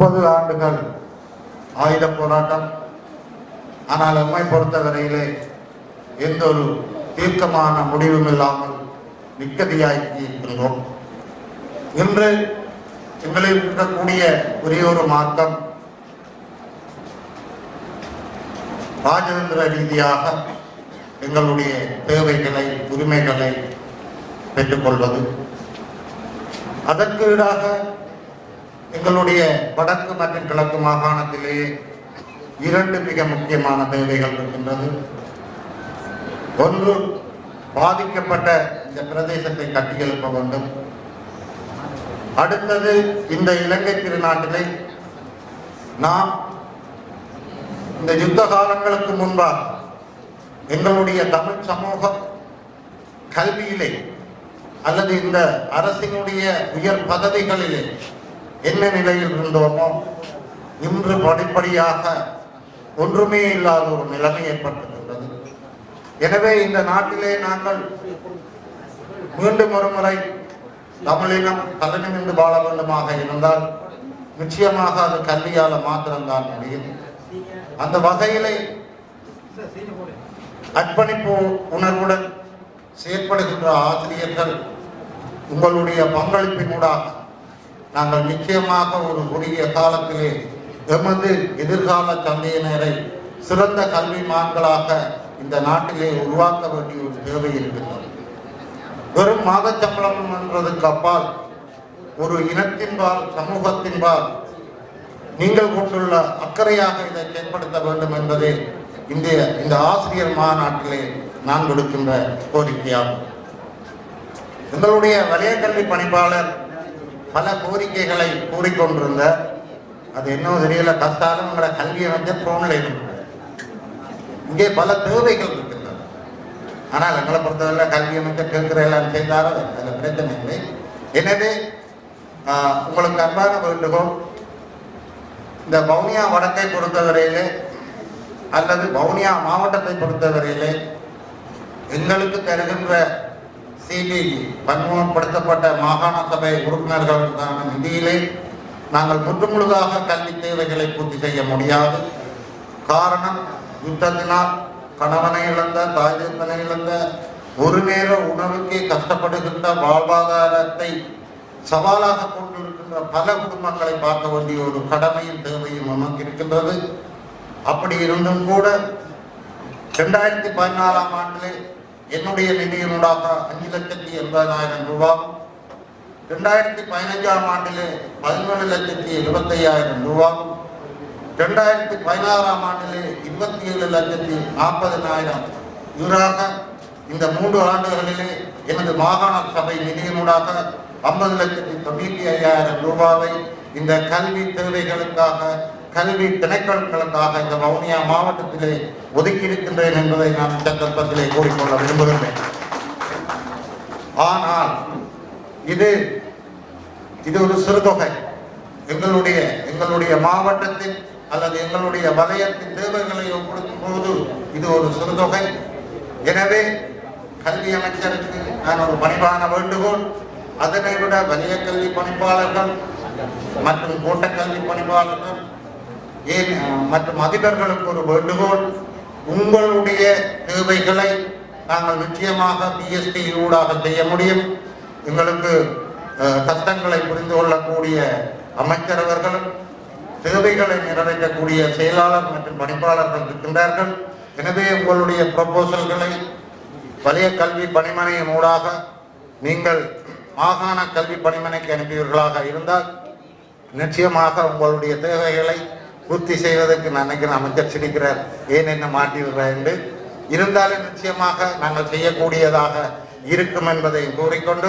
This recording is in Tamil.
30 ஆண்டுகள் ஆயுத போராட்டம். ஆனால் நம்மை பொறுத்தவரையிலே எந்த ஒரு தீர்க்கமான முடிவும் இல்லாமல் நிக்கதியாக்கி இருக்கின்றோம். இன்று எங்களில் இருக்கக்கூடிய ஒரே ஒரு மார்க்கம் ராஜதந்திர ரீதியாக எங்களுடைய தேவைகளை உரிமைகளை பெற்றுக்கொள்வது. அதற்கு ஈடாக எங்களுடைய வடக்கு மற்றும் கிழக்கு மாகாணத்திலேயே 2 மிக முக்கியமான தேவைகள் இருக்கின்றது. ஒன்று, பாதிக்கப்பட்ட இந்த பிரதேசத்தை கட்டியெழுப்ப வேண்டும். அடுத்தது, இந்த இலங்கை திருநாட்டிலே நாம் இந்த யுத்த காலங்களுக்கு முன்பாக எங்களுடைய தமிழ் சமூகம் கல்வியிலே அல்லது இந்த அரசினுடைய உயர் பதவிகளிலே என்ன நிலையில் இருந்தோமோ இன்று படிப்படியாக ஒன்றுமே இல்லாத ஒரு நிலைமை ஏற்பட்டிருக்கிறது. எனவே இந்த நாட்டிலே நாங்கள் மீண்டும் ஒரு முறை தமிழினம் தலைநிமிர்ந்து வாழ வேண்டுமாக இருந்தால் நிச்சயமாக அது கல்வியால மாத்திரம்தான் முடியும். அந்த வகையிலே அர்ப்பணிப்பு உணர்வுடன் செயற்படுகின்ற ஆசிரியர்கள் உங்களுடைய பங்களிப்பினூடாக நாங்கள் நிச்சயமாக ஒரு குறுகிய காலத்திலே எமது எதிர்கால சந்தையினரை சிறந்த கல்விமான்களாக இந்த நாட்டிலே உருவாக்க வேண்டிய ஒரு தேவை இருக்கின்றது. வெறும் மாத சம்பளம் என்றதுக்கு அப்பால் ஒரு இனத்தின்பால் சமூகத்தின்பால் நீங்கள் கொண்டுள்ள அக்கறையாக இதை செயல்படுத்த வேண்டும் என்பதே இந்த ஆசிரியர் மாநாட்டிலே நான் கொடுக்கின்ற கோரிக்கையாகும். எங்களுடைய வலய கல்வி பணிப்பாளர் பல கோரிக்கைகளை கூறிக்கொண்டிருந்த அது இன்னும் தெரியல கஷ்டாலும் உங்களை கல்வி அமைச்சர் போன்ல இருக்கு. இங்கே பல தேவைகள் இருக்கின்றன. ஆனால் எங்களை பொறுத்தவரை கல்வி அமைச்சர் கேட்கிற எல்லாம் செய்தாலும் அதில் பிரச்சனை இல்லை. எனவே உங்களுக்கு அன்பான வேண்டுகோள், இந்த வவுனியா வடக்கை பொறுத்தவரையிலே அல்லது வவுனியா மாவட்டத்தை பொறுத்தவரையிலே எங்களுக்கு தருகின்ற சிபிஇ பன்முகப்படுத்தப்பட்ட மாகாண சபை உறுப்பினர்களுக்கான நிதியிலே நாங்கள் முற்றுமுழுதாக கல்வி தேவைகளை பூர்த்தி செய்ய முடியாது. காரணம், யுத்தத்தினால் கணவனை இழந்த, தாய் தந்தை இழந்த, ஒரு நேர உணவுக்கே கஷ்டப்படுகின்ற வாழ்வாதாரத்தை சவாலாக கொண்டிருக்கின்ற பல குடும்பங்களை பார்க்க வேண்டிய ஒரு கடமையும் தேவையும் நமக்கு இருக்கின்றது. அப்படி இருந்தும் கூட 2014ஆம் ஆண்டிலே என்னுடைய நிதியினூடாக 5,80,000 ரூபாய், 2015ஆம் ஆண்டிலே 17,75,000 ரூபாய், 2016ஆம் ஆண்டிலே 27,40,000 இவராக இந்த 3 ஆண்டுகளிலே எனது மாகாண சபை நிதியினூடாக 50,95,000 ரூபாயை இந்த கல்வி தேவைகளுக்காக, கல்வி திணைக்களங்களுக்காக இந்த வவுனியா மாவட்டத்திலே ஒதுக்கி இருக்கின்றேன் என்பதை நான் இந்த சந்தர்ப்பத்திலே கூறிக்கொள்ள விரும்புகின்றேன். ஆனால் இது ஒரு சிறுதொகை. எங்களுடைய மாவட்டத்தின் அல்லது எங்களுடைய வலயத்தின் தேவைகளை ஒப்படுத்தும் போது இது ஒரு சிறுதொகை. எனவே கல்வி அமைச்சருக்கு நான் ஒரு பணிவான வேண்டுகோள், அதனை விட வலய கல்வி பணிப்பாளர்கள் மற்றும் கோட்ட கல்வி பணிப்பாளர்கள் மற்றும் அதிபர்களுக்கு ஒரு வேண்டுகோள், உங்களுடைய தேவைகளை நாங்கள் நிச்சயமாக பிஎஸ்டி ஊடாக செய்ய முடியும். எங்களுக்கு கஷ்டங்களை புரிந்து கொள்ளக்கூடிய அமைச்சரவர்களும் தேவைகளை நிறைவேற்றக்கூடிய செயலாளர் மற்றும் பணிப்பாளர்கள் இருக்கின்றார்கள். எனவே உங்களுடைய ப்ரொபோசல்களை வலய கல்வி பணிமனையின் ஊடாக நீங்கள் மாகாண கல்வி பணிமனைக்கு அனுப்பியவர்களாக இருந்தால் நிச்சயமாக உங்களுடைய தேவைகளை பூர்த்தி செய்வதற்கு நான் நினைக்கிறேன் அமைச்சர் சிரிக்கிறார், ஏன் என்ன மாட்டி விடுறேன் என்று. இருந்தாலும் நிச்சயமாக நாங்கள் செய்யக்கூடியதாக இருக்கும் என்பதை கூறிக்கொண்டு